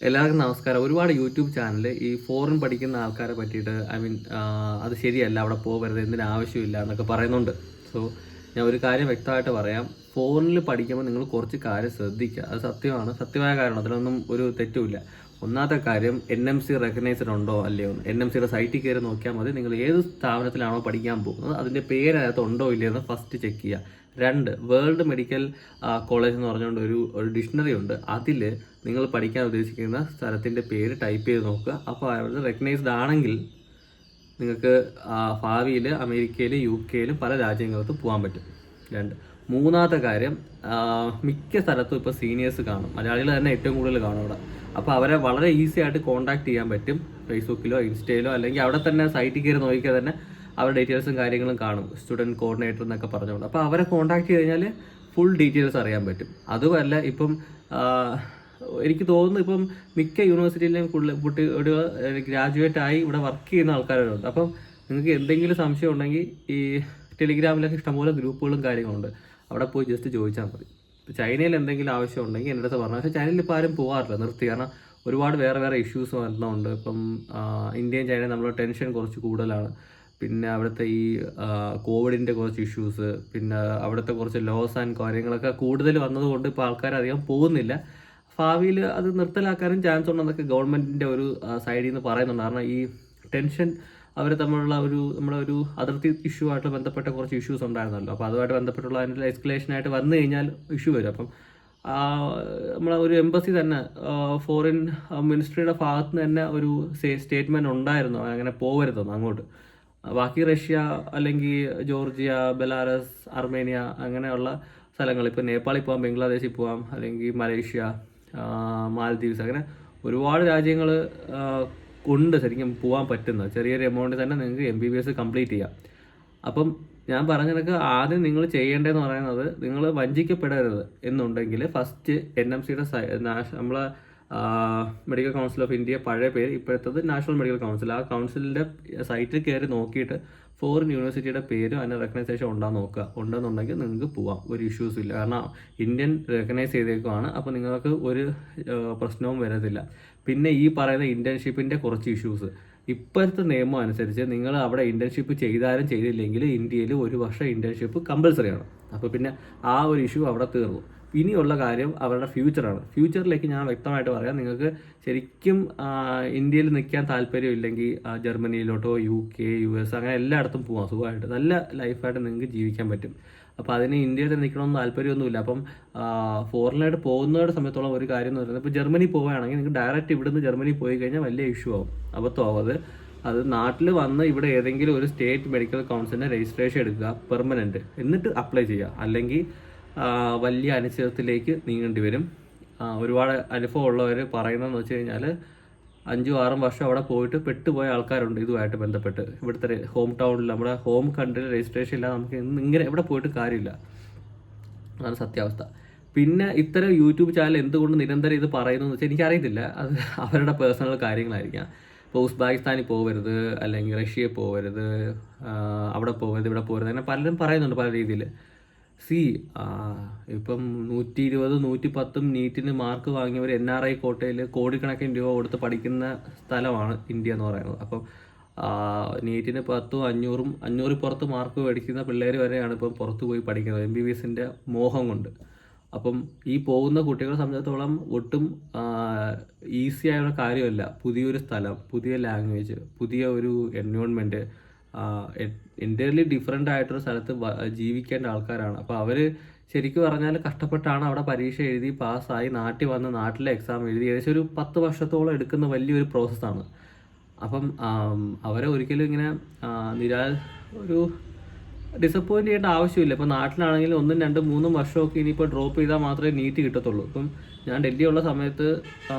എല്ലാവർക്കും നമസ്കാരം. ഒരുപാട് യൂട്യൂബ് ചാനൽ ഈ ഫോറിൻ പഠിക്കുന്ന ആൾക്കാരെ പറ്റിയിട്ട് അത് ശരിയല്ല, അവിടെ പോകരുത്, എന്തിനും ആവശ്യമില്ല എന്നൊക്കെ പറയുന്നുണ്ട്. സോ ഞാൻ ഒരു കാര്യം വ്യക്തമായിട്ട് പറയാം. ഫോറിനിൽ പഠിക്കുമ്പോൾ നിങ്ങൾ കുറച്ച് കാര്യം ശ്രദ്ധിക്കുക. അത് സത്യമാണ്, സത്യമായ കാരണം, അതിലൊന്നും ഒരു തെറ്റുമില്ല. ഒന്നാമത്തെ കാര്യം, NMC റെക്കഗ്നൈസ്ഡ് ഉണ്ടോ അല്ലയോ എന്ന് NMCയുടെ സൈറ്റിൽ കയറി നോക്കിയാൽ മതി. നിങ്ങൾ ഏത് സ്ഥാപനത്തിലാണോ പഠിക്കാൻ പോകുന്നത് അതിൻ്റെ പേരകത്ത് ഉണ്ടോ ഇല്ലയോ എന്ന് ഫസ്റ്റ് ചെക്ക് ചെയ്യുക. 2, വേൾഡ് മെഡിക്കൽ കോളേജ് എന്ന് പറഞ്ഞുകൊണ്ട് ഒരു ഡിക്ഷണറി ഉണ്ട്. അതിൽ നിങ്ങൾ പഠിക്കാൻ ഉദ്ദേശിക്കുന്ന സ്ഥലത്തിൻ്റെ പേര് ടൈപ്പ് ചെയ്ത് നോക്കുക. അപ്പോൾ അവർ റെക്കഗ്നൈസ്ഡ് ആണെങ്കിൽ നിങ്ങൾക്ക് ഭാവിയിൽ അമേരിക്കയിലും UK-യിലും പല രാജ്യങ്ങൾക്കും പോകാൻ പറ്റും. 2, മൂന്നാമത്തെ കാര്യം, മിക്ക സ്ഥലത്തും ഇപ്പോൾ സീനിയേഴ്സ് കാണും. മലയാളികൾ തന്നെ ഏറ്റവും കൂടുതൽ കാണും അവിടെ. അപ്പോൾ അവരെ വളരെ ഈസി ആയിട്ട് കോൺടാക്ട് ചെയ്യാൻ പറ്റും. ഫേസ്ബുക്കിലോ ഇൻസ്റ്റയിലോ അല്ലെങ്കിൽ അവിടെ തന്നെ സൈറ്റിൽ കയറി നോക്കിയാൽ തന്നെ അവരുടെ ഡീറ്റെയിൽസും കാര്യങ്ങളും കാണും. സ്റ്റുഡൻറ്റ് കോർഡിനേറ്റർ എന്നൊക്കെ പറഞ്ഞുകൊണ്ട്. അപ്പോൾ അവരെ കോൺടാക്ട് ചെയ്ത് കഴിഞ്ഞാൽ ഫുൾ ഡീറ്റെയിൽസ് അറിയാൻ പറ്റും. അതുമല്ല, ഇപ്പം എനിക്ക് തോന്നുന്നു ഇപ്പം മിക്ക യൂണിവേഴ്സിറ്റിയിലെയും കുട്ടികൾ ഗ്രാജുവേറ്റ് ആയി ഇവിടെ വർക്ക് ചെയ്യുന്ന ആൾക്കാരുണ്ട്. അപ്പം നിങ്ങൾക്ക് എന്തെങ്കിലും സംശയം ഉണ്ടെങ്കിൽ ഈ ടെലിഗ്രാമിലൊക്കെ ഇഷ്ടംപോലെ ഗ്രൂപ്പുകളും കാര്യങ്ങളുണ്ട്. അവിടെ പോയി ജസ്റ്റ് ചോദിച്ചാൽ മതി. ഇപ്പോൾ ചൈനയിൽ എന്തെങ്കിലും ആവശ്യം ഉണ്ടെങ്കിൽ എൻ്റെ അടുത്ത് പറഞ്ഞാൽ. പക്ഷേ ചൈനയിൽ ഇപ്പോൾ ആരും പോകാറില്ല, നിർത്തി. കാരണം ഒരുപാട് വേറെ ഇഷ്യൂസ് വരുന്നുണ്ട്. ഇപ്പം ഇന്ത്യയും ചൈനയും നമ്മൾ ടെൻഷൻ കുറച്ച് കൂടുതലാണ്. പിന്നെ അവിടുത്തെ ഈ കോവിഡിൻ്റെ കുറച്ച് ഇഷ്യൂസ്, പിന്നെ അവിടുത്തെ കുറച്ച് ലോസ് ആൻഡ് കാര്യങ്ങളൊക്കെ കൂടുതൽ വന്നതുകൊണ്ട് ഇപ്പോൾ ആൾക്കാർ അധികം പോകുന്നില്ല. ഭാവിയിൽ അത് നിർത്തലാക്കാനും ചാൻസ് ഉണ്ടെന്നൊക്കെ ഗവൺമെൻറ്റിൻ്റെ ഒരു സൈഡിൽ നിന്ന് പറയുന്നുണ്ട്. കാരണം ഈ ടെൻഷൻ അവർ തമ്മിലുള്ള നമ്മുടെ ഒരു അതിർത്തി ഇഷ്യൂ ആയിട്ട് ബന്ധപ്പെട്ട കുറച്ച് ഇഷ്യൂസ് ഉണ്ടായിരുന്നല്ലോ. അപ്പോൾ അതുമായിട്ട് ബന്ധപ്പെട്ടുള്ള അതിൻ്റെ എസ്കലേഷനായിട്ട് വന്നു കഴിഞ്ഞാൽ ഇഷ്യൂ വരും. അപ്പം നമ്മളെ ഒരു എംബസി തന്നെ, ഫോറിൻ മിനിസ്ട്രിയുടെ ഭാഗത്ത് നിന്ന് തന്നെ ഒരു സ്റ്റേറ്റ്മെൻറ്റ് ഉണ്ടായിരുന്നു, അങ്ങനെ പോകരുതെന്ന് അങ്ങോട്ട്. ബാക്കി റഷ്യ അല്ലെങ്കിൽ ജോർജിയ, ബെലാറസ്, അർമേനിയ അങ്ങനെയുള്ള സ്ഥലങ്ങൾ, ഇപ്പോൾ നേപ്പാളിൽ പോകാം, ബംഗ്ലാദേശിൽ പോകാം, അല്ലെങ്കിൽ മലേഷ്യ, മാലദ്വീപ്സ്, അങ്ങനെ ഒരുപാട് രാജ്യങ്ങൾ ഉണ്ട് ശരിക്കും പോകാൻ പറ്റുന്നത്. ചെറിയൊരു എമൗണ്ട് തന്നെ നിങ്ങൾക്ക് MBBS കംപ്ലീറ്റ് ചെയ്യാം. അപ്പം ഞാൻ പറഞ്ഞതൊക്കെ ആദ്യം നിങ്ങൾ ചെയ്യേണ്ടതെന്ന് പറയുന്നത്, നിങ്ങൾ വഞ്ചിക്കപ്പെടരുത് എന്നുണ്ടെങ്കിൽ ഫസ്റ്റ് NMCയുടെ നമ്മളെ മെഡിക്കൽ കൗൺസിൽ ഓഫ് ഇന്ത്യ, പഴയ പേര്, ഇപ്പോഴത്തത് നാഷണൽ മെഡിക്കൽ കൗൺസിൽ, ആ കൗൺസിലിൻ്റെ സൈറ്റിൽ കയറി നോക്കിയിട്ട് ഫോറിൻ യൂണിവേഴ്സിറ്റിയുടെ പേരും അതിൻ്റെ റെക്കഗ്നൈസേഷൻ ഉണ്ടാകുന്ന നോക്കുക. ഉണ്ടെന്നുണ്ടെങ്കിൽ നിങ്ങൾക്ക് പോവാം, ഒരു ഇഷ്യൂസും ഇല്ല. കാരണം ഇന്ത്യൻ റെക്കഗ്നൈസ് ചെയ്തേക്കുവാണ്. അപ്പോൾ നിങ്ങൾക്ക് ഒരു പ്രശ്നവും വരത്തില്ല. പിന്നെ ഈ പറയുന്ന ഇൻറ്റേൺഷിപ്പിൻ്റെ കുറച്ച് ഇഷ്യൂസ്, ഇപ്പോഴത്തെ നിയമം അനുസരിച്ച് നിങ്ങൾ അവിടെ ഇൻറ്റേൺഷിപ്പ് ചെയ്താലും ചെയ്തില്ലെങ്കിൽ ഇന്ത്യയിൽ 1 വർഷം ഇൻറ്റേൺഷിപ്പ് കമ്പൽസറിയാണ്. അപ്പോൾ പിന്നെ ആ ഒരു ഇഷ്യൂ അവിടെ തീർന്നു. ഇനിയുള്ള കാര്യം അവരുടെ ഫ്യൂച്ചറാണ്. ഫ്യൂച്ചറിലേക്ക് ഞാൻ വ്യക്തമായിട്ട് പറയാം. നിങ്ങൾക്ക് ശരിക്കും ഇന്ത്യയിൽ നിൽക്കാൻ താല്പര്യമില്ലെങ്കിൽ ജർമ്മനിയിലോട്ടോ UK, US അങ്ങനെ എല്ലായിടത്തും പോകാം. സുഖമായിട്ട് നല്ല ലൈഫായിട്ട് നിങ്ങൾക്ക് ജീവിക്കാൻ പറ്റും. അപ്പോൾ അതിന് ഇന്ത്യയിൽ നിൽക്കണമെന്ന് താല്പര്യമൊന്നുമില്ല. അപ്പം ഫോറിനായിട്ട് പോകുന്നവരുടെ സമയത്തോളം ഒരു കാര്യം എന്ന് പറയുന്നത്, ഇപ്പോൾ ജർമ്മനി പോവുകയാണെങ്കിൽ നിങ്ങൾക്ക് ഡയറക്റ്റ് ഇവിടുന്ന് ജർമ്മനി പോയി കഴിഞ്ഞാൽ വലിയ ഇഷ്യൂ ആവും, അബദ്ധമാവും. അത് നാട്ടിൽ വന്ന് ഇവിടെ ഏതെങ്കിലും ഒരു സ്റ്റേറ്റ് മെഡിക്കൽ കൗൺസിലിൻ്റെ രജിസ്ട്രേഷൻ എടുക്കുക, പെർമനൻറ്റ്, എന്നിട്ട് അപ്ലൈ ചെയ്യുക. അല്ലെങ്കിൽ വലിയ അനിശ്ചിതത്വത്തിലേക്ക് നീങ്ങേണ്ടി വരും. ഒരുപാട് അനുഭവം ഉള്ളവർ പറയുന്നതെന്ന് വെച്ച് കഴിഞ്ഞാൽ 5-6 വർഷം അവിടെ പോയിട്ട് പെട്ടുപോയ ആൾക്കാരുണ്ട് ഇതുമായിട്ട് ബന്ധപ്പെട്ട്. ഇവിടുത്തെ ഹോം ടൗണിൽ, നമ്മുടെ ഹോം കൺട്രിയിൽ രജിസ്ട്രേഷൻ ഇല്ലാതെ നമുക്ക് ഇങ്ങനെ എവിടെ പോയിട്ട് കാര്യമില്ല. അതാണ് സത്യാവസ്ഥ. പിന്നെ ഇത്തരം യൂട്യൂബ് ചാനൽ എന്തുകൊണ്ട് നിരന്തരം ഇത് പറയുന്നു എന്ന് വെച്ചാൽ എനിക്കറിയത്തില്ല. അത് അവരുടെ പേഴ്സണൽ കാര്യങ്ങളായിരിക്കാം. ഇപ്പോൾ ഉസ്ബെക്കിസ്ഥാനിൽ പോകരുത്, അല്ലെങ്കിൽ റഷ്യയിൽ പോകരുത്, അവിടെ പോകരുത്, ഇവിടെ പോകരുത്, അങ്ങനെ പലരും പറയുന്നുണ്ട് പല രീതിയിൽ. ഇപ്പം 120, 110 നീറ്റിന് മാർക്ക് വാങ്ങിയവർ NRI കോട്ടയിൽ കോടിക്കണക്കിന് രൂപ കൊടുത്ത് പഠിക്കുന്ന സ്ഥലമാണ് ഇന്ത്യ എന്ന് പറയുന്നത്. അപ്പം നീറ്റിന് 10, 500 പുറത്ത് മാർക്ക് മേടിക്കുന്ന പിള്ളേർ വരെയാണ് ഇപ്പം പുറത്ത് പോയി പഠിക്കുന്നത് MBBSൻ്റെ മോഹം കൊണ്ട്. അപ്പം ഈ പോകുന്ന കുട്ടികളെ സംബന്ധിച്ചിടത്തോളം ഒട്ടും ഈസി ആയുള്ള കാര്യമല്ല. പുതിയൊരു സ്ഥലം, പുതിയ ലാംഗ്വേജ്, പുതിയ ഒരു എൻവയോൺമെൻറ്റ്, എൻ്റയർലി ഡിഫറെൻ്റ് ആയിട്ടൊരു സ്ഥലത്ത് ജീവിക്കേണ്ട ആൾക്കാരാണ്. അപ്പോൾ അവർ ശരിക്കും പറഞ്ഞാൽ കഷ്ടപ്പെട്ടാണ് അവിടെ പരീക്ഷ എഴുതി പാസ്സായി നാട്ടിൽ വന്ന് നാട്ടിലെ എക്സാം എഴുതി. ഏകദേശം ഒരു 10 വർഷത്തോളം എടുക്കുന്ന വലിയൊരു പ്രോസസ്സാണ്. അപ്പം അവരെ ഒരിക്കലും ഇങ്ങനെ ഒരു ഡിസപ്പോയിൻ്റ് ചെയ്യേണ്ട ആവശ്യമില്ല. ഇപ്പോൾ നാട്ടിലാണെങ്കിൽ 1, 2, 3 വർഷമൊക്കെ ഇനിയിപ്പോൾ ഡ്രോപ്പ് ചെയ്താൽ മാത്രമേ നീറ്റ് കിട്ടത്തുള്ളൂ. ഇപ്പം ഞാൻ ഡൽഹിയുള്ള സമയത്ത്,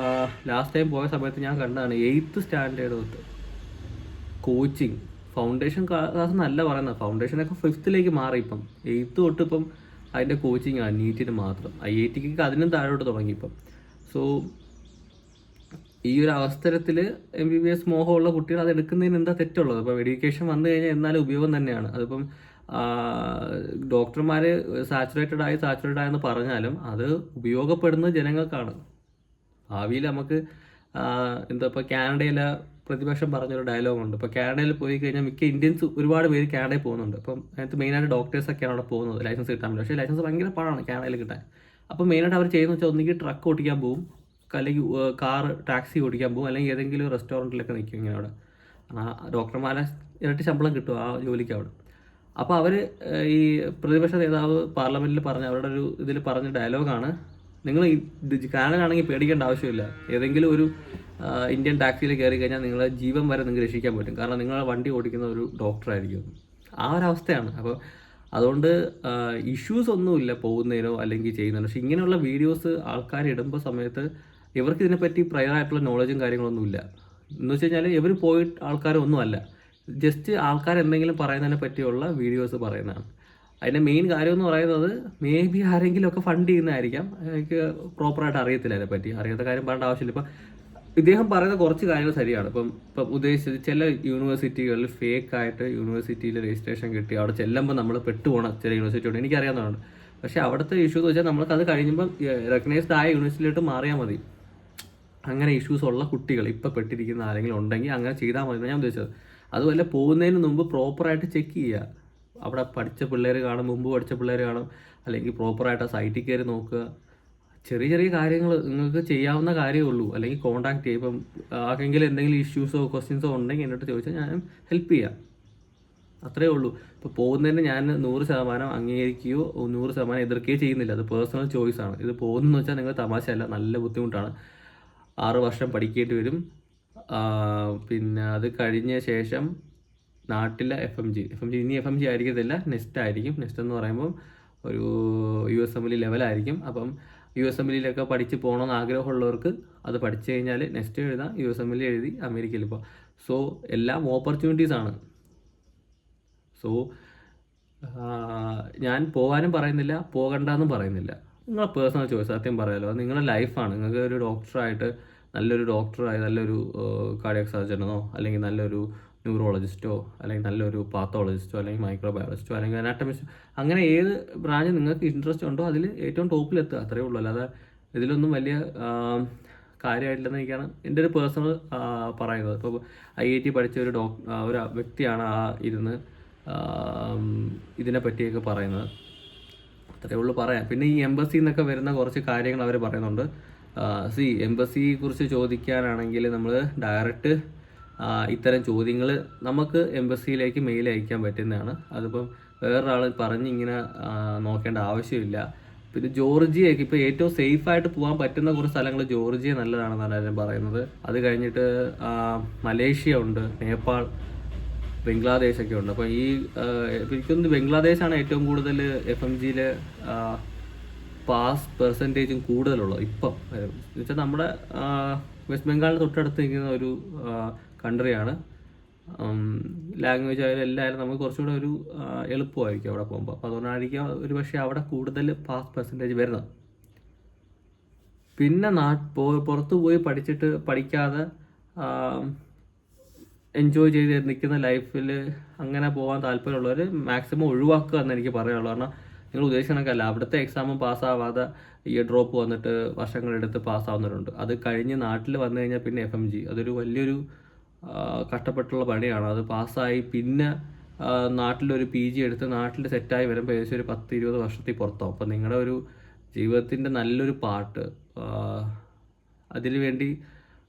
ലാസ്റ്റ് ടൈം പോയ സമയത്ത് ഞാൻ കണ്ടതാണ് 8th സ്റ്റാൻഡേർഡ് തൊട്ട് കോച്ചിങ്. ഫൗണ്ടേഷൻ ക്ലാസ് എന്നല്ല പറയുന്നത്, ഫൗണ്ടേഷനൊക്കെ 5th മാറി. ഇപ്പം 8th തൊട്ട് ഇപ്പം അതിൻ്റെ കോച്ചിങ് ആണ് നീറ്റിന് മാത്രം. IITക്ക് അതിനും താഴോട്ട് തുടങ്ങി ഇപ്പം. സോ ഈ ഒരു അവസരത്തിൽ MBBS മോഹമുള്ള കുട്ടികൾ അത് എടുക്കുന്നതിന് എന്താ തെറ്റുള്ളത്? ഇപ്പോൾ എഡ്യൂക്കേഷൻ വന്നു കഴിഞ്ഞാൽ എന്നാലും ഉപയോഗം തന്നെയാണ്. അതിപ്പം ഡോക്ടർമാർ സാച്ചുറേറ്റഡ് ആയെന്ന് പറഞ്ഞാലും അത് ഉപയോഗപ്പെടുന്നത് ജനങ്ങൾക്കാണ്. ഭാവിയിൽ നമുക്ക് എന്താ ഇപ്പോൾ കാനഡയിലെ പ്രതിപക്ഷം പറഞ്ഞൊരു ഡയലോഗുണ്ട്. ഇപ്പോൾ കാനഡയിൽ പോയി കഴിഞ്ഞാൽ മിക്ക ഇന്ത്യൻസ് ഒരുപാട് പേര് കാനഡയിൽ പോകുന്നുണ്ട്. അപ്പം അതിനകത്ത് മെയിനായിട്ട് ഡോക്ടേഴ്സൊക്കെയാണ് അവിടെ പോകുന്നത് ലൈസൻസ് കിട്ടാൻ വേണ്ടി. പക്ഷേ ലൈസൻസ് ഭയങ്കര പാടാണ് കാനഡയിൽ കിട്ടാൻ. അപ്പോൾ മെയിനായിട്ട് അവർ ചെയ്യുന്നത് വെച്ചാൽ ഒന്നുകിൽ ട്രക്ക് ഓടിക്കാൻ പോകും, അല്ലെങ്കിൽ കാർ ടാക്സി ഓടിക്കാൻ പോകും, അല്ലെങ്കിൽ ഏതെങ്കിലും റെസ്റ്റോറൻറ്റിലൊക്കെ നിൽക്കും ഇങ്ങനെ അവിടെ. ഡോക്ടർമാരെ ഇരട്ടി ശമ്പളം കിട്ടും ആ ജോലിക്ക് അവിടെ. അപ്പോൾ അവർ ഈ പ്രതിപക്ഷ നേതാവ് പാർലമെൻറ്റിൽ പറഞ്ഞ അവരുടെ ഒരു ഇതിൽ പറഞ്ഞ ഡയലോഗാണ്, നിങ്ങൾ കാനഡയിലാണെങ്കിൽ പേടിക്കേണ്ട ആവശ്യമില്ല, ഏതെങ്കിലും ഒരു ഇന്ത്യൻ ടാക്സിയിൽ കയറി കഴിഞ്ഞാൽ നിങ്ങളെ ജീവൻ വരെ നിങ്ങൾക്ക് രക്ഷിക്കാൻ പറ്റും, കാരണം നിങ്ങളെ വണ്ടി ഓടിക്കുന്ന ഒരു ഡോക്ടറായിരിക്കും. ആ ഒരവസ്ഥയാണ്. അപ്പോൾ അതുകൊണ്ട് ഇഷ്യൂസ് ഒന്നുമില്ല പോകുന്നതിനോ അല്ലെങ്കിൽ ചെയ്യുന്നതിനോ. പക്ഷെ ഇങ്ങനെയുള്ള വീഡിയോസ് ആൾക്കാർ ഇടുമ്പോൾ സമയത്ത് ഇവർക്ക് ഇതിനെപ്പറ്റി പ്രയറായിട്ടുള്ള നോളജും കാര്യങ്ങളൊന്നുമില്ല. എന്ന് വെച്ച് കഴിഞ്ഞാൽ ഇവർ പോയിട്ട് ആൾക്കാരൊന്നുമല്ല, ജസ്റ്റ് ആൾക്കാർ എന്തെങ്കിലും പറയുന്നതിനെ പറ്റിയുള്ള വീഡിയോസ് പറയുന്നതാണ്. അതിൻ്റെ മെയിൻ കാര്യം എന്ന് പറയുന്നത് മേ ബി ആരെങ്കിലുമൊക്കെ ഫണ്ട് ചെയ്യുന്നതായിരിക്കാം. എനിക്ക് പ്രോപ്പറായിട്ട് അറിയത്തില്ല അതിനെപ്പറ്റി. അറിയാത്ത കാര്യം പറയേണ്ട ആവശ്യമില്ല. ഇപ്പം ഇദ്ദേഹം പറയുന്ന കുറച്ച് കാര്യങ്ങൾ ശരിയാണ്. ഇപ്പം ഉദ്ദേശിച്ചത് ചില യൂണിവേഴ്സിറ്റികളിൽ ഫേക്കായിട്ട് യൂണിവേഴ്സിറ്റിയിൽ രജിസ്ട്രേഷൻ കിട്ടി അവിടെ ചെല്ലുമ്പോൾ നമ്മൾ പെട്ടുപോകണം. ചില യൂണിവേഴ്സിറ്റി ഉണ്ട്, എനിക്കറിയാവുന്നതാണ്. പക്ഷേ അവിടുത്തെ ഇഷ്യൂ എന്ന് വെച്ചാൽ നമ്മൾക്ക് അത് കഴിയുമ്പം റെക്കഗ്നൈസ്ഡ് ആയ യൂണിവേഴ്സിറ്റിയിലോട്ട് മാറിയാൽ മതി. അങ്ങനെ ഇഷ്യൂസ് ഉള്ള കുട്ടികൾ ഇപ്പോൾ പെട്ടിരിക്കുന്ന ആരെങ്കിലും ഉണ്ടെങ്കിൽ അങ്ങനെ ചെയ്താൽ മതി എന്നാണ് ഞാൻ ഉദ്ദേശിച്ചത്. അതുമല്ല, പോകുന്നതിന് മുമ്പ് പ്രോപ്പറായിട്ട് ചെക്ക് ചെയ്യുക. അവിടെ പഠിച്ച പിള്ളേർ കാണും, മുമ്പ് പഠിച്ച പിള്ളേർ കാണും, അല്ലെങ്കിൽ പ്രോപ്പറായിട്ട് ആ സൈറ്റിൽ കയറി നോക്കുക. ചെറിയ ചെറിയ കാര്യങ്ങൾ നിങ്ങൾക്ക് ചെയ്യാവുന്ന കാര്യമേ ഉള്ളൂ. അല്ലെങ്കിൽ കോൺടാക്ട് ചെയ്യുക. ഇപ്പം ആർക്കെങ്കിലും എന്തെങ്കിലും ഇഷ്യൂസോ ക്വസ്റ്റ്യൻസോ ഉണ്ടെങ്കിൽ എന്നോട് ചോദിച്ചാൽ ഞാൻ ഹെൽപ്പ് ചെയ്യാം. അത്രയേ ഉള്ളൂ. ഇപ്പോൾ പോകുന്നതിന് ഞാൻ 100% അംഗീകരിക്കുകയോ 100% എതിർക്കുകയോ ചെയ്യുന്നില്ല. അത് പേഴ്സണൽ ചോയ്സാണ്. ഇത് പോകുന്നതെന്ന് വെച്ചാൽ നിങ്ങൾ തമാശയല്ല, നല്ല ബുദ്ധിമുട്ടാണ്. 6 വർഷം പഠിക്കേണ്ടി വരും. പിന്നെ അത് കഴിഞ്ഞ ശേഷം നാട്ടിലെ FMG ഇനി FMG ആയിരിക്കത്തില്ല, നെസ്റ്റ് ആയിരിക്കും. നെസ്റ്റ് എന്ന് പറയുമ്പം ഒരു USMLE ലെവലായിരിക്കും. അപ്പം USMLEയിലൊക്കെ പഠിച്ച് പോകണമെന്ന് ആഗ്രഹമുള്ളവർക്ക് അത് പഠിച്ചു കഴിഞ്ഞാൽ നെസ്റ്റ് എഴുതാം, USMLE എഴുതി അമേരിക്കയിൽ ഇപ്പോൾ. സോ എല്ലാം ഓപ്പർച്യൂണിറ്റീസാണ്. സോ ഞാൻ പോകാനും പറയുന്നില്ല, പോകണ്ടെന്നും പറയുന്നില്ല. നിങ്ങളെ പേഴ്സണൽ ചോയ്സ്. സത്യം പറയാമല്ലോ, അത് നിങ്ങളുടെ ലൈഫാണ്. നിങ്ങൾക്ക് ഒരു ഡോക്ടറായിട്ട് നല്ലൊരു ഡോക്ടറായി നല്ലൊരു കാർഡിയാക് സർജനോ അല്ലെങ്കിൽ നല്ലൊരു ന്യൂറോളജിസ്റ്റോ അല്ലെങ്കിൽ നല്ലൊരു പാത്തോളജിസ്റ്റോ അല്ലെങ്കിൽ മൈക്രോബയോളജിസ്റ്റോ അല്ലെങ്കിൽ അനാട്ടമിസ്റ്റോ, അങ്ങനെ ഏത് ബ്രാഞ്ച് നിങ്ങൾക്ക് ഇൻട്രസ്റ്റ് ഉണ്ടോ അതിൽ ഏറ്റവും ടോപ്പിലെത്തുക. അത്രയേ ഉള്ളൂ. അല്ലാതെ ഇതിലൊന്നും വലിയ കാര്യമായിട്ടില്ലെന്ന് എനിക്കാണ് എൻ്റെ ഒരു പേഴ്സണൽ പറയുന്നത്. ഇപ്പോൾ IIT പഠിച്ച ഒരു ഒരു വ്യക്തിയാണ് ഇരുന്ന് ഇതിനെ പറ്റിയൊക്കെ പറയുന്നത്. അത്രയേ ഉള്ളൂ പറയാം. പിന്നെ ഈ എംബസിയിൽ നിന്നൊക്കെ വരുന്ന കുറച്ച് കാര്യങ്ങൾ അവർ പറയുന്നുണ്ട്. എംബസിയെ കുറിച്ച് ചോദിക്കാനാണെങ്കിൽ നമ്മൾ ഡയറക്റ്റ് ഇത്തരം ചോദ്യങ്ങൾ നമുക്ക് എംബസിയിലേക്ക് മെയിൽ അയക്കാൻ പറ്റുന്നതാണ്. അതിപ്പം വേറൊരാൾ പറഞ്ഞ് ഇങ്ങനെ നോക്കേണ്ട ആവശ്യമില്ല. പിന്നെ ജോർജിയയൊക്കെ ഇപ്പോൾ ഏറ്റവും സേഫായിട്ട് പോകാൻ പറ്റുന്ന കുറച്ച് സ്ഥലങ്ങൾ ജോർജിയ നല്ലതാണെന്നാണ് ഞാൻ പറയുന്നത്. അത് കഴിഞ്ഞിട്ട് മലേഷ്യ ഉണ്ട്, നേപ്പാൾ, ബംഗ്ലാദേശൊക്കെ ഉണ്ട്. അപ്പോൾ എനിക്കൊന്ന് ബംഗ്ലാദേശാണ് ഏറ്റവും കൂടുതൽ FMGയിൽ പാസ് പെർസെൻറ്റേജും കൂടുതലുള്ളത് ഇപ്പം. എന്ന് വെച്ചാൽ നമ്മുടെ വെസ്റ്റ് ബംഗാളിന് തൊട്ടടുത്ത് നിൽക്കുന്ന ഒരു കൺട്രിയാണ്. ലാംഗ്വേജ് ആയാലും എല്ലാവരും നമുക്ക് കുറച്ചുകൂടെ ഒരു എളുപ്പമായിരിക്കും അവിടെ പോകുമ്പോൾ. അപ്പോൾ അതുകൊണ്ടായിരിക്കും ഒരു പക്ഷേ അവിടെ കൂടുതൽ പാസ് പെർസെൻറ്റേജ് വരുന്നത്. പിന്നെ പുറത്ത് പോയി പഠിക്കാതെ എൻജോയ് ചെയ്ത് നിൽക്കുന്ന ലൈഫിൽ അങ്ങനെ പോകാൻ താല്പര്യമുള്ളവർ മാക്സിമം ഒഴിവാക്കുക എന്ന് എനിക്ക് പറയാനുള്ളൂ. കാരണം നിങ്ങൾ ഉദ്ദേശിക്കണക്കല്ല, അവിടുത്തെ എക്സാമും പാസ്സാവാതെ ഡ്രോപ്പ് വന്നിട്ട് വർഷങ്ങളെടുത്ത് പാസ്സാവുന്നവരുണ്ട്. അത് കഴിഞ്ഞ് നാട്ടിൽ വന്നു കഴിഞ്ഞാൽ പിന്നെ FMG അതൊരു വലിയൊരു കഷ്ടപ്പെട്ടുള്ള പണിയാണ്. അത് പാസ്സായി പിന്നെ നാട്ടിലൊരു PG എടുത്ത് നാട്ടിൽ സെറ്റായി വരുമ്പോൾ ഏകദേശം ഒരു 10-20 വർഷത്തിൽ പുറത്താവും. അപ്പോൾ നിങ്ങളുടെ ഒരു ജീവിതത്തിൻ്റെ നല്ലൊരു പാർട്ട് അതിനു വേണ്ടി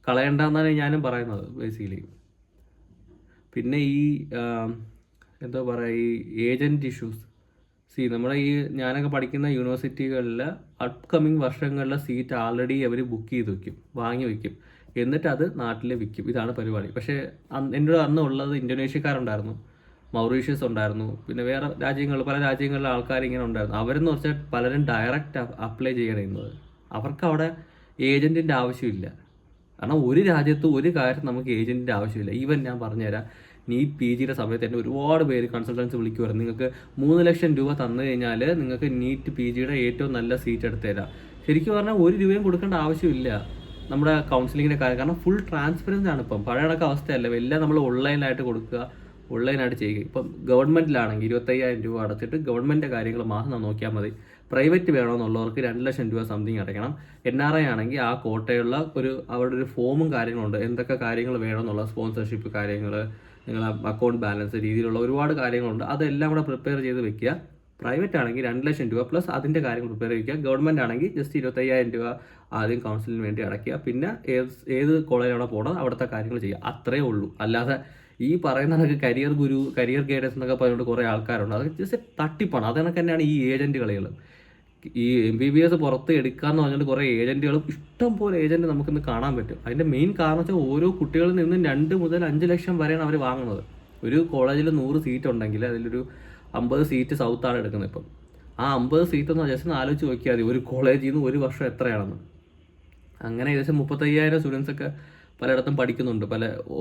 കളയണ്ടെന്നാണ് ഞാനും പറയുന്നത് ബേസിക്കലി. പിന്നെ ഈ എന്താ പറയുക, ഈ ഏജൻറ്റ് ഇഷ്യൂസ്. നമ്മുടെ ഞാനൊക്കെ പഠിക്കുന്ന യൂണിവേഴ്സിറ്റികളിൽ അപ്കമിങ് വർഷങ്ങളിലെ സീറ്റ് ആൾറെഡി അവർ ബുക്ക് ചെയ്ത് വയ്ക്കും, വാങ്ങി വയ്ക്കും, എന്നിട്ട് അത് നാട്ടിൽ വിൽക്കും. ഇതാണ് പരിപാടി. പക്ഷേ എൻ്റെ അന്ന് ഉള്ളത് ഇന്തോനേഷ്യക്കാരുണ്ടായിരുന്നു, മൗറീഷ്യസ് ഉണ്ടായിരുന്നു, പിന്നെ വേറെ പല രാജ്യങ്ങളിലെ ആൾക്കാർ ഇങ്ങനെ ഉണ്ടായിരുന്നു. അവരെന്ന് വെച്ചാൽ പലരും ഡയറക്റ്റ് അപ്ലൈ ചെയ്യുന്നത്. അവർക്ക് അവിടെ ഏജൻറ്റിൻ്റെ ആവശ്യമില്ല. കാരണം ഒരു രാജ്യത്ത് ഒരു കാര്യത്തിൽ നമുക്ക് ഏജൻറ്റിൻ്റെ ആവശ്യമില്ല. ഈവൻ ഞാൻ പറഞ്ഞുതരാം, നീറ്റ് PGയുടെ സമയത്ത് തന്നെ ഒരുപാട് പേര് കൺസൾട്ടൻസ് വിളിക്കുമായിരുന്നു. നിങ്ങൾക്ക് 3 ലക്ഷം രൂപ തന്നു കഴിഞ്ഞാൽ നിങ്ങൾക്ക് നീറ്റ് PGയുടെ ഏറ്റവും നല്ല സീറ്റ് എടുത്ത് തരാം. ശരിക്കും പറഞ്ഞാൽ 1 രൂപയും കൊടുക്കേണ്ട ആവശ്യമില്ല നമ്മുടെ കൗൺസിലിങ്ങിൻ്റെ കാര്യം. കാരണം ഫുൾ ട്രാൻസ്പെറൻസ് ആണ് ഇപ്പം. പഴയ കണക്ക് അവസ്ഥയല്ല. എല്ലാം നമ്മൾ ഓൺലൈനായിട്ട് കൊടുക്കുക, ഓൺലൈനായിട്ട് ചെയ്യുക. ഇപ്പം ഗവൺമെൻറ്റിലാണെങ്കിൽ 25,000 രൂപ അടച്ചിട്ട് ഗവൺമെൻറ്റിൻ്റെ കാര്യങ്ങൾ മാത്രം നോക്കിയാൽ മതി. പ്രൈവറ്റ് വേണമെന്നുള്ളവർക്ക് 2,00,000 രൂപ സംതിങ് അടയ്ക്കണം. NRI ആണെങ്കിൽ ആ കോട്ടയുള്ള അവിടെ ഒരു ഫോമും കാര്യങ്ങളുണ്ട്, എന്തൊക്കെ കാര്യങ്ങൾ വേണമെന്നുള്ള സ്പോൺസർഷിപ്പ് കാര്യങ്ങൾ, നിങ്ങളെ അക്കൗണ്ട് ബാലൻസ് രീതിയിലുള്ള ഒരുപാട് കാര്യങ്ങളുണ്ട്. അതെല്ലാം കൂടെ പ്രിപ്പയർ ചെയ്ത് വെക്കുക. പ്രൈവറ്റ് ആണെങ്കിൽ 2,00,000 രൂപ പ്ലസ് അതിൻ്റെ കാര്യങ്ങൾ പ്രിപ്പയർ ചെയ്യുക. ഗവൺമെൻറ് ആണെങ്കിൽ ജസ്റ്റ് 25,000 രൂപ ആദ്യം കൗൺസിലിന് വേണ്ടി അടയ്ക്കുക. പിന്നെ ഏത് കോളേജിലാണ് പോകണം അവിടുത്തെ കാര്യങ്ങൾ ചെയ്യുക. അത്രയേ ഉള്ളൂ. അല്ലാതെ ഈ പറയുന്നതൊക്കെ കരിയർ ഗൈഡൻസ് എന്നൊക്കെ പറഞ്ഞുകൊണ്ട് കുറേ ആൾക്കാരുണ്ട്. അതൊക്കെ ജസ്റ്റ് തട്ടിപ്പാണ്. അതൊക്കെ തന്നെയാണ് ഈ ഏജൻറ്റ് കളികൾ. ഈ MBBS പുറത്ത് എടുക്കാമെന്ന് പറഞ്ഞിട്ട് കുറേ ഏജൻറ്റുകളും ഇഷ്ടം പോലെ ഏജൻറ്റ് നമുക്കിന്ന് കാണാൻ പറ്റും. അതിൻ്റെ മെയിൻ കാരണം വെച്ചാൽ ഓരോ കുട്ടികളിൽ നിന്നും 2 മുതൽ 5 ലക്ഷം വരെയാണ് അവർ വാങ്ങുന്നത്. ഒരു കോളേജിൽ 100 സീറ്റ് ഉണ്ടെങ്കിൽ അതിലൊരു 50 സീറ്റ് സൗത്താണ് എടുക്കുന്നത്. ഇപ്പം ആ 50 സീറ്റ് എന്ന് ജസ്റ്റ് ഒന്ന് ആലോചിച്ച് നോക്കിയാൽ മതി ഒരു കോളേജിൽ നിന്ന് ഒരു വർഷം എത്രയാണെന്ന്. അങ്ങനെ ഏകദേശം 35,000 സ്റ്റുഡൻസൊക്കെ പലയിടത്തും പഠിക്കുന്നുണ്ട്.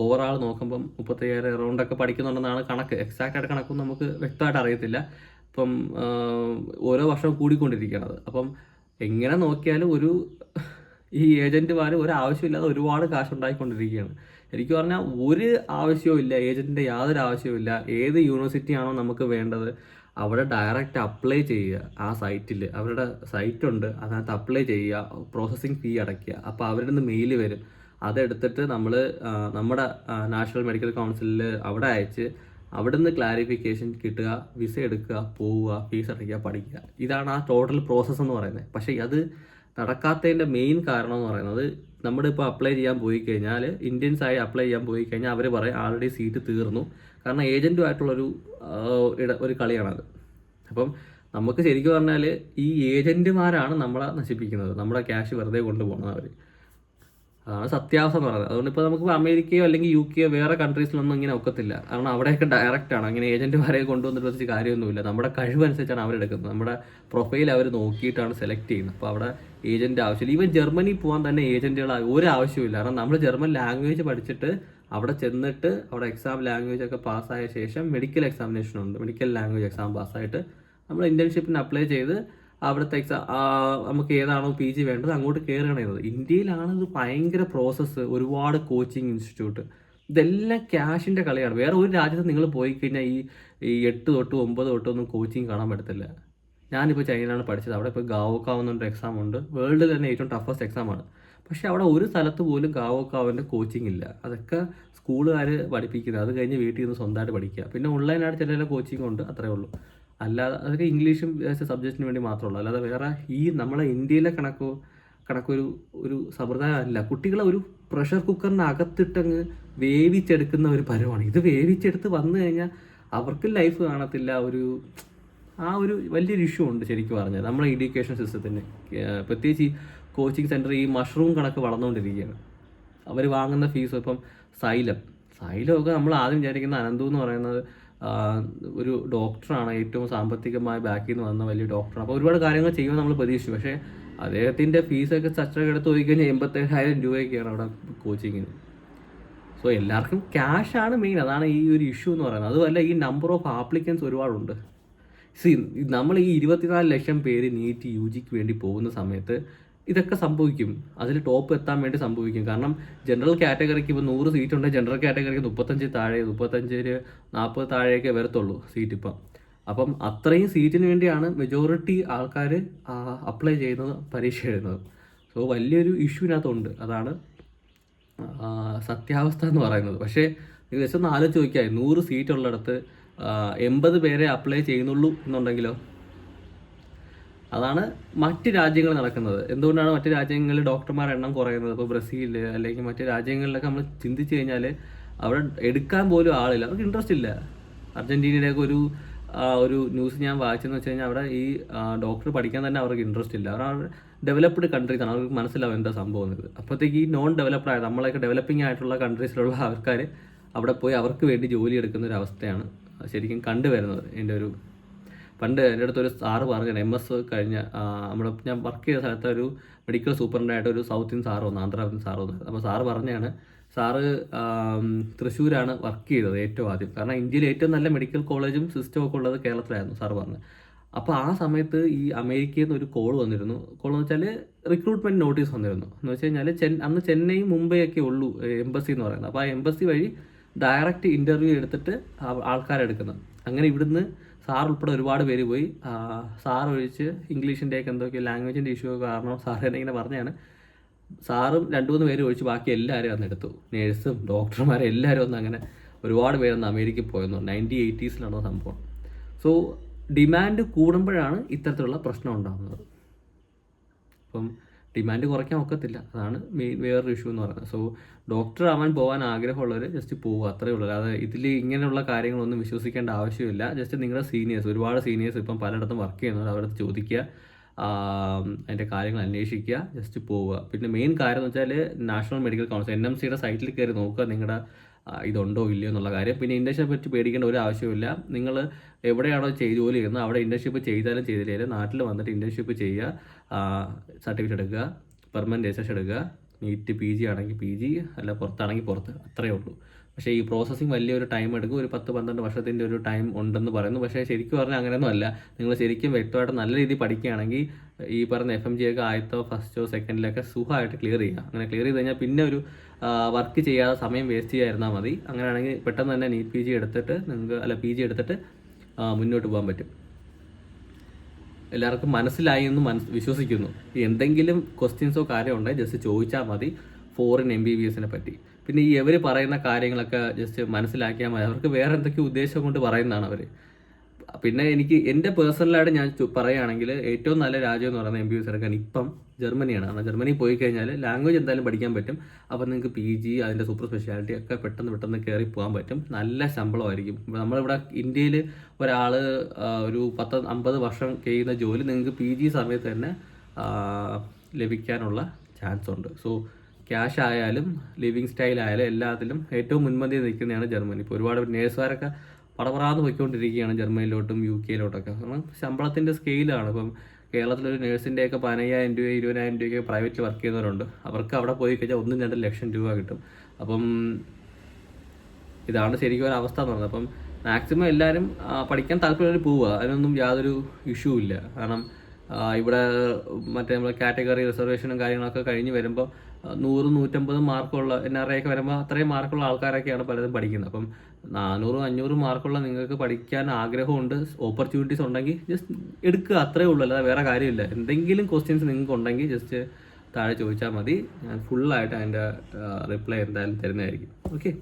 ഓവറാൾ നോക്കുമ്പം 35,000 അറൗണ്ടൊക്കെ പഠിക്കുന്നുണ്ടെന്നാണ് കണക്ക്. എക്സാക്റ്റ് ആയിട്ട് കണക്കൊന്നും നമുക്ക് വ്യക്തമായിട്ട് അറിയത്തില്ല. ഇപ്പം ഓരോ വർഷവും കൂടിക്കൊണ്ടിരിക്കുകയാണത്. അപ്പം എങ്ങനെ നോക്കിയാലും ഈ ഏജൻറ്റുമാർ ഒരാവശ്യമില്ലാതെ ഒരുപാട് കാശ് ഉണ്ടായിക്കൊണ്ടിരിക്കുകയാണ്. എനിക്ക് പറഞ്ഞാൽ ഒരു ആവശ്യവും ഇല്ല, ഏജൻറ്റിൻ്റെ യാതൊരു ആവശ്യവും ഇല്ല. ഏത് യൂണിവേഴ്സിറ്റിയാണോ നമുക്ക് വേണ്ടത് അവിടെ ഡയറക്റ്റ് അപ്ലൈ ചെയ്യുക. ആ സൈറ്റിൽ അവരുടെ സൈറ്റുണ്ട്, അതിനകത്ത് അപ്ലൈ ചെയ്യുക, പ്രോസസ്സിങ് ഫീ അടയ്ക്കുക. അപ്പോൾ അവരുടെ നിന്ന് മെയിൽ വരും. അതെടുത്തിട്ട് നമ്മുടെ നാഷണൽ മെഡിക്കൽ കൗൺസിലിൽ അവിടെ അയച്ച് അവിടെ നിന്ന് ക്ലാരിഫിക്കേഷൻ കിട്ടുക, വിസ എടുക്കുക, പോവുക, ഫീസ് അടയ്ക്കുക, പഠിക്കുക. ഇതാണ് ആ ടോട്ടൽ പ്രോസസ്സ് എന്ന് പറയുന്നത്. പക്ഷേ അത് നടക്കാത്തതിൻ്റെ മെയിൻ കാരണം എന്ന് പറയുന്നത്, നമ്മളിപ്പോൾ അപ്ലൈ ചെയ്യാൻ പോയി കഴിഞ്ഞാൽ, ഇന്ത്യൻസായി അപ്ലൈ ചെയ്യാൻ പോയി കഴിഞ്ഞാൽ അവർ പറയും ആൾറെഡി സീറ്റ് തീർന്നു. കാരണം ഏജൻറ്റുമായിട്ടുള്ളൊരു ഒരു കളിയാണത്. അപ്പം നമുക്ക് ശരിക്കും പറഞ്ഞാൽ ഈ ഏജൻറ്റുമാരാണ് നമ്മളെ നശിപ്പിക്കുന്നത്, നമ്മുടെ ക്യാഷ് വെറുതെ കൊണ്ടുപോകണം അവർ. അതാണ് സത്യാവസ്ഥ എന്ന് പറയുന്നത്. അതുകൊണ്ട് ഇപ്പോൾ നമുക്ക് അമേരിക്കയോ അല്ലെങ്കിൽ UK വേറെ കൺട്രീസിലൊന്നും ഇങ്ങനെ ഒക്കത്തില്ല. കാരണം അവിടെയൊക്കെ ഡയറക്റ്റാണ്. അങ്ങനെ ഏജൻറ്റുമാരെ കൊണ്ടുവന്നിട്ട് വെച്ച് കാര്യമൊന്നുമില്ല. നമ്മുടെ കഴിവനുസരിച്ചാണ് അവരെടുക്കുന്നത്. നമ്മുടെ പ്രൊഫൈൽ അവർ നോക്കിയിട്ടാണ് സെലക്ട് ചെയ്യുന്നത്. അപ്പോൾ അവിടെ ഏജൻറ്റ് ആവശ്യമില്ല. ഈവൻ ജർമ്മനി പോകാൻ തന്നെ ഏജൻറ്റുകൾ ഒരു ആവശ്യമില്ല. കാരണം നമ്മൾ ജർമ്മൻ ലാംഗ്വേജ് പഠിച്ചിട്ട് അവിടെ ചെന്നിട്ട് അവിടെ എക്സാം ലാംഗ്വേജ് ഒക്കെ പാസ്സായ ശേഷം മെഡിക്കൽ എക്സാമിനേഷൻ ഉണ്ട്. മെഡിക്കൽ ലാംഗ്വേജ് എക്സാം പാസ്സായിട്ട് നമ്മൾ ഇന്റേൺഷിപ്പിന് അപ്ലൈ ചെയ്ത് അവിടുത്തെ നമുക്ക് ഏതാണോ PG വേണ്ടത് അങ്ങോട്ട് കയറുകയാണ് ചെയ്യുന്നത്. ഇന്ത്യയിലാണ് ഇത് ഭയങ്കര പ്രോസസ്സ്, ഒരുപാട് കോച്ചിങ് ഇൻസ്റ്റിറ്റ്യൂട്ട്, ഇതെല്ലാം ക്യാഷിൻ്റെ കളിയാണ്. വേറെ ഒരു രാജ്യത്ത് നിങ്ങൾ പോയി കഴിഞ്ഞാൽ ഈ 8 തൊട്ട് 9 തൊട്ടൊന്നും കോച്ചിങ് കാണാൻ പറ്റത്തില്ല. ഞാനിപ്പോൾ ചൈനയിലാണ് പഠിച്ചത്. അവിടെ ഇപ്പോൾ ഗാവോക്കാവുന്നൊരു എക്സാം ഉണ്ട്. വേൾഡിൽ തന്നെ ഏറ്റവും ടഫസ്റ്റ് എക്സാമാണ്. പക്ഷേ അവിടെ ഒരു സ്ഥലത്ത് പോലും ഗാവോക്കാവിൻ്റെ കോച്ചിങ് ഇല്ല. അതൊക്കെ സ്കൂളുകാർ പഠിപ്പിക്കുന്നത്. അത് കഴിഞ്ഞ് വീട്ടിൽ നിന്ന് സ്വന്തമായിട്ട് പഠിക്കുക. പിന്നെ ഓൺലൈനായിട്ട് ചില കോച്ചിങ് ഉണ്ട്, അത്രേ ഉള്ളൂ. അല്ലാതെ അതൊക്കെ ഇംഗ്ലീഷും സബ്ജക്റ്റിന് വേണ്ടി മാത്രമുള്ളൂ. അല്ലാതെ വേറെ നമ്മളെ ഇന്ത്യയിലെ കണക്കൊരു സമ്പ്രദായം അല്ല. കുട്ടികളെ ഒരു പ്രഷർ കുക്കറിനകത്തിട്ടങ്ങ് വേവിച്ചെടുക്കുന്ന ഒരു പരുവാണ് ഇത്. വേവിച്ചെടുത്ത് വന്നു കഴിഞ്ഞാൽ അവർക്ക് ലൈഫ് കാണത്തില്ല. ഒരു വലിയൊരു ഇഷ്യൂ ഉണ്ട് ശരിക്കും പറഞ്ഞാൽ നമ്മളെ എഡ്യൂക്കേഷൻ സിസ്റ്റത്തിന്. പ്രത്യേകിച്ച് ഈ കോച്ചിങ് സെൻറ്റർ ഈ മഷ്റൂം കണക്ക് വളർന്നുകൊണ്ടിരിക്കുകയാണ്. അവർ വാങ്ങുന്ന ഫീസ് ഇപ്പം സൈലമൊക്കെ നമ്മൾ ആദ്യം വിചാരിക്കുന്ന അനന്തു എന്ന് പറയുന്നത് ഒരു ഡോക്ടറാണ്, ഏറ്റവും സാമ്പത്തികമായ ബാക്കിൽ നിന്ന് വന്ന വലിയ ഡോക്ടറാണ്. അപ്പോൾ ഒരുപാട് കാര്യങ്ങൾ ചെയ്യുമെന്ന് നമ്മൾ പ്രതീക്ഷിച്ചു. പക്ഷേ അദ്ദേഹത്തിൻ്റെ ഫീസൊക്കെ സ്ട്രക്ചർ എടുത്ത് പോയി കഴിഞ്ഞാൽ 87,000 രൂപയൊക്കെയാണ് അവിടെ കോച്ചിങ്ങിന്. സോ എല്ലാവർക്കും ക്യാഷാണ് മെയിൻ. അതാണ് ഈ ഒരു ഇഷ്യൂ എന്ന് പറയുന്നത്. അതുമല്ല ഈ നമ്പർ ഓഫ് ആപ്ലിക്കൻസ് ഒരുപാടുണ്ട്. നമ്മൾ ഈ 24 ലക്ഷം പേര് നീറ്റ് UGക്ക് വേണ്ടി പോകുന്ന സമയത്ത് ഇതൊക്കെ സംഭവിക്കും. അതിൽ ടോപ്പ് എത്താൻ വേണ്ടി സംഭവിക്കും. കാരണം ജനറൽ കാറ്റഗറിക്ക് ഇപ്പോൾ 100 സീറ്റ് ഉണ്ടെങ്കിൽ ജനറൽ കാറ്റഗറിക്ക് 35-40 താഴെയൊക്കെ വരത്തുള്ളൂ സീറ്റ് ഇപ്പം. അപ്പം അത്രയും സീറ്റിന് വേണ്ടിയാണ് മെജോറിറ്റി ആൾക്കാർ അപ്ലൈ ചെയ്യുന്നത്, പരീക്ഷ എഴുതുന്നത്. സോ വലിയൊരു ഇഷ്യൂവിനകത്തുണ്ട്. അതാണ് സത്യാവസ്ഥ എന്ന് പറയുന്നത്. പക്ഷേ നിങ്ങൾ ജസ്റ്റ് ഒന്ന് ആലോചിച്ച് നോക്കിയാൽ 100 സീറ്റ് ഉള്ളിടത്ത് 80 പേരെ അപ്ലൈ ചെയ്യുന്നുള്ളൂ എന്നുണ്ടെങ്കിലോ. അതാണ് മറ്റ് രാജ്യങ്ങളിൽ നടക്കുന്നത്. എന്തുകൊണ്ടാണ് മറ്റ് രാജ്യങ്ങളിൽ ഡോക്ടർമാരുടെ എണ്ണം കുറയുന്നത്? ഇപ്പോൾ ബ്രസീൽ അല്ലെങ്കിൽ മറ്റ് രാജ്യങ്ങളിലൊക്കെ നമ്മൾ ചിന്തിച്ച് കഴിഞ്ഞാൽ അവിടെ എടുക്കാൻ പോലും ആളില്ല, അവർക്ക് ഇൻട്രസ്റ്റ് ഇല്ല. അർജൻറ്റീനയിലേക്ക് ഒരു ന്യൂസ് ഞാൻ വായിച്ചെന്ന് വെച്ച് കഴിഞ്ഞാൽ അവിടെ ഈ ഡോക്ടർ പഠിക്കാൻ തന്നെ അവർക്ക് ഇൻട്രസ്റ്റ് ഇല്ല. അവർ ഡെവലപ്ഡ് കൺട്രീസാണ്, അവർക്ക് മനസ്സിലാവും എന്താ സംഭവം എന്നത്. അപ്പോഴത്തേക്ക് ഈ നോൺ ഡെവലപ്ഡ് ആയ നമ്മളൊക്കെ ഡെവലപ്പിംഗ് ആയിട്ടുള്ള കൺട്രീസിലുള്ള ആൾക്കാർ അവിടെ പോയി അവർക്ക് വേണ്ടി ജോലി എടുക്കുന്ന ഒരു അവസ്ഥയാണ് ശരിക്കും കണ്ടുവരുന്നത്. പണ്ട് എൻ്റെ അടുത്തൊരു സാറ് പറഞ്ഞു, MS കഴിഞ്ഞ ഞാൻ വർക്ക് ചെയ്ത സ്ഥലത്ത് ഒരു മെഡിക്കൽ സൂപ്രണ്ടായിട്ട് ഒരു സൗത്ത് ഇന്ത്യൻ സാറ് വന്നു, ആന്ധ്രാപ്രദേശ് സാറ് വന്നത്. അപ്പോൾ സാറ് പറഞ്ഞാണ്, സാറ് തൃശ്ശൂരാണ് വർക്ക് ചെയ്തത് ഏറ്റവും ആദ്യം. കാരണം ഇന്ത്യയിൽ ഏറ്റവും നല്ല മെഡിക്കൽ കോളേജും സിസ്റ്റവും ഒക്കെ ഉള്ളത് കേരളത്തിലായിരുന്നു സാറ് പറഞ്ഞത്. അപ്പോൾ ആ സമയത്ത് ഈ അമേരിക്കയിൽ നിന്ന് ഒരു കോൾ വന്നിരുന്നു. കോളെന്ന് വെച്ചാൽ റിക്രൂട്ട്മെൻറ്റ് നോട്ടീസ് വന്നിരുന്നു. എന്ന് വെച്ച് കഴിഞ്ഞാൽ അന്ന് ചെന്നൈ മുംബൈ ഒക്കെ ഉള്ളൂ എംബസി എന്ന് പറയുന്നത്. അപ്പോൾ ആ എംബസി വഴി ഡയറക്റ്റ് ഇൻ്റർവ്യൂ എടുത്തിട്ട് ആൾക്കാരെടുക്കുന്നത്. അങ്ങനെ ഇവിടുന്ന് സാർ ഉൾപ്പെടെ ഒരുപാട് പേര് പോയി. സാർ ഒഴിച്ച് ഇംഗ്ലീഷിൻ്റെയൊക്കെ എന്തൊക്കെയോ ലാംഗ്വേജിൻ്റെ ഇഷ്യൂ കാരണം സാർ എന്നെ ഇങ്ങനെ പറഞ്ഞാണ്. സാറും 2-3 പേര് ഒഴിച്ച് ബാക്കി എല്ലാവരും അന്ന് എടുത്തു. നേഴ്സും ഡോക്ടർമാരും എല്ലാവരും ഒന്ന് അങ്ങനെ ഒരുപാട് പേരൊന്ന് അമേരിക്കയിൽ പോയെന്നു. 1980s നടന്ന സംഭവം. സോ ഡിമാൻഡ് കൂടുമ്പോഴാണ് ഇത്തരത്തിലുള്ള പ്രശ്നം ഉണ്ടാകുന്നത്. അപ്പം ഡിമാൻഡ് കുറയ്ക്കാൻ ഒക്കത്തില്ല. അതാണ് മെയിൻ വേറൊരു ഇഷ്യൂ എന്ന് പറയുന്നത്. സോ ഡോക്ടർ ആവാൻ പോകാൻ ആഗ്രഹമുള്ളവർ ജസ്റ്റ് പോവുക, അത്രയേ ഉള്ളൂ. അതായത് ഇതിൽ ഇങ്ങനെയുള്ള കാര്യങ്ങളൊന്നും വിശ്വസിക്കേണ്ട ആവശ്യമില്ല. ജസ്റ്റ് നിങ്ങളുടെ സീനിയേഴ്സ്, ഒരുപാട് സീനിയേഴ്സ് ഇപ്പം പലയിടത്തും വർക്ക് ചെയ്യുന്നവർ, അവരുടെ ചോദിക്കുക, അതിൻ്റെ കാര്യങ്ങൾ അന്വേഷിക്കുക, ജസ്റ്റ് പോവുക. പിന്നെ മെയിൻ കാര്യം എന്ന് വെച്ചാൽ നാഷണൽ മെഡിക്കൽ കൗൺസിൽ NMCയുടെ സൈറ്റിൽ കയറി നോക്കുക നിങ്ങളുടെ ഇതുണ്ടോ ഇല്ലയോ എന്നുള്ള കാര്യം. പിന്നെ ഇൻറ്റേൺഷിപ്പ് പറ്റി പേടിക്കേണ്ട ഒരു ആവശ്യമില്ല. നിങ്ങൾ എവിടെയാണോ ജോലി ചെയ്യുന്നത് അവിടെ ഇൻറ്റേൺഷിപ്പ് ചെയ്താലും ചെയ്തില്ലെങ്കിലും നാട്ടിൽ വന്നിട്ട് ഇൻറ്റേൺഷിപ്പ് ചെയ്യുക, സർട്ടിഫിക്കറ്റ് എടുക്കുക, പെർമനൻറ്റ് രജിസ്ട്രേഷൻ എടുക്കുക. നീറ്റ് PG ആണെങ്കിൽ PG, അല്ല പുറത്താണെങ്കിൽ പുറത്ത്, അത്രയേ ഉള്ളൂ. പക്ഷേ ഈ പ്രോസസ്സിങ് വലിയൊരു ടൈം എടുക്കും. ഒരു 10-12 വർഷത്തിൻ്റെ ഒരു ടൈം ഉണ്ടെന്ന് പറയുന്നു. പക്ഷേ ശരിക്കും പറഞ്ഞാൽ അങ്ങനെയൊന്നും അല്ല. നിങ്ങൾ ശരിക്കും വ്യക്തമായിട്ട് നല്ല രീതിയിൽ പഠിക്കുകയാണെങ്കിൽ ഈ പറഞ്ഞ FMG ഒക്കെ ആദ്യത്തോ ഫസ്റ്റോ സെക്കൻഡിലൊക്കെ സുഖമായിട്ട് ക്ലിയർ ചെയ്യുക. അങ്ങനെ ക്ലിയർ ചെയ്ത് കഴിഞ്ഞാൽ പിന്നെ ഒരു വർക്ക് ചെയ്യാതെ സമയം വേസ്റ്റ് ചെയ്യാതിരുന്നാൽ മതി. അങ്ങനെയാണെങ്കിൽ പെട്ടെന്ന് തന്നെ നീറ്റ് PG എടുത്തിട്ട് നിങ്ങൾക്ക്, അല്ല PG എടുത്തിട്ട് മുന്നോട്ട് പോകാൻ പറ്റും. എല്ലാവർക്കും മനസ്സിലായി എന്ന് വിശ്വസിക്കുന്നു. എന്തെങ്കിലും ക്വസ്റ്റ്യൻസോ കാര്യമോ ഉണ്ടെങ്കിൽ ജസ്റ്റ് ചോദിച്ചാൽ മതി ഫോറിൻ MBBSനെ പറ്റി. പിന്നെ ഈ ഇവർ പറയുന്ന കാര്യങ്ങളൊക്കെ ജസ്റ്റ് മനസ്സിലാക്കിയാൽ മതി. അവർക്ക് വേറെ എന്തൊക്കെയോ ഉദ്ദേശം കൊണ്ട് പറയുന്നതാണ് അവർ. പിന്നെ എൻ്റെ പേഴ്സണലായിട്ട് ഞാൻ പറയുകയാണെങ്കിൽ ഏറ്റവും നല്ല രാജ്യം എന്ന് പറയുന്നത് MBBS എടുക്കാൻ ഇപ്പം ജർമ്മനിയാണ്. കാരണം ജർമ്മനിയിൽ പോയി കഴിഞ്ഞാൽ ലാംഗ്വേജ് എന്തായാലും പഠിക്കാൻ പറ്റും. അപ്പോൾ നിങ്ങൾക്ക് PG അതിൻ്റെ സൂപ്പർ സ്പെഷ്യാലിറ്റി ഒക്കെ പെട്ടെന്ന് കയറി പോകാൻ പറ്റും. നല്ല ശമ്പളമായിരിക്കും. നമ്മളിവിടെ ഇന്ത്യയിൽ ഒരാൾ ഒരു 10-50 വർഷം ചെയ്യുന്ന ജോലി നിങ്ങൾക്ക് PG സമയത്ത് തന്നെ ലഭിക്കാനുള്ള ചാൻസ് ഉണ്ട്. സോ ക്യാഷ് ആയാലും ലിവിങ് സ്റ്റൈൽ ആയാലും എല്ലാത്തിലും ഏറ്റവും മുൻപന്തിയിൽ നിൽക്കുന്നതാണ് ജർമ്മനി. ഇപ്പോൾ ഒരുപാട് നേഴ്സുമാരൊക്കെ പടപറാന്ന് പോയിക്കൊണ്ടിരിക്കുകയാണ് ജർമ്മനിയിലോട്ടും UK-ലോട്ടൊക്കെ. കാരണം ശമ്പളത്തിൻ്റെ സ്കെയിലാണ്. ഇപ്പം കേരളത്തിലൊരു നേഴ്സിൻ്റെയൊക്കെ 15,000 രൂപ 20,000 രൂപയൊക്കെ പ്രൈവറ്റിൽ വർക്ക് ചെയ്യുന്നവരുണ്ട്. അവർക്ക് അവിടെ പോയി കഴിഞ്ഞാൽ 1-2 ലക്ഷം രൂപ കിട്ടും. അപ്പം ഇതാണ് ശരിക്കും ഒരു അവസ്ഥ എന്ന് പറയുന്നത്. അപ്പം മാക്സിമം എല്ലാവരും പഠിക്കാൻ താല്പര്യമുള്ളവർ പോവുക, അതിനൊന്നും യാതൊരു ഇഷ്യൂ ഇല്ല. കാരണം ഇവിടെ മറ്റേ നമ്മൾ കാറ്റഗറി റിസർവേഷനും കാര്യങ്ങളൊക്കെ കഴിഞ്ഞ് വരുമ്പോൾ 100-150 മാർക്കുള്ള NRA ഒക്കെ വരുമ്പോൾ അത്രയും മാർക്കുള്ള ആൾക്കാരൊക്കെയാണ് പലതും പഠിക്കുന്നത്. അപ്പം 400-500 മാർക്കുള്ള നിങ്ങൾക്ക് പഠിക്കാൻ ആഗ്രഹമുണ്ട്, ഓപ്പർച്യൂണിറ്റീസ് ഉണ്ടെങ്കിൽ ജസ്റ്റ് എടുക്കുക, അത്രയേ ഉള്ളൂ. അല്ലാതെ വേറെ കാര്യമില്ല. എന്തെങ്കിലും ക്വസ്റ്റ്യൻസ് നിങ്ങൾക്ക് ഉണ്ടെങ്കിൽ ജസ്റ്റ് താഴെ ചോദിച്ചാൽ മതി. ഞാൻ ഫുള്ളായിട്ട് അതിൻ്റെ റിപ്ലൈ എന്തായാലും തരുന്നതായിരിക്കും. ഓക്കെ.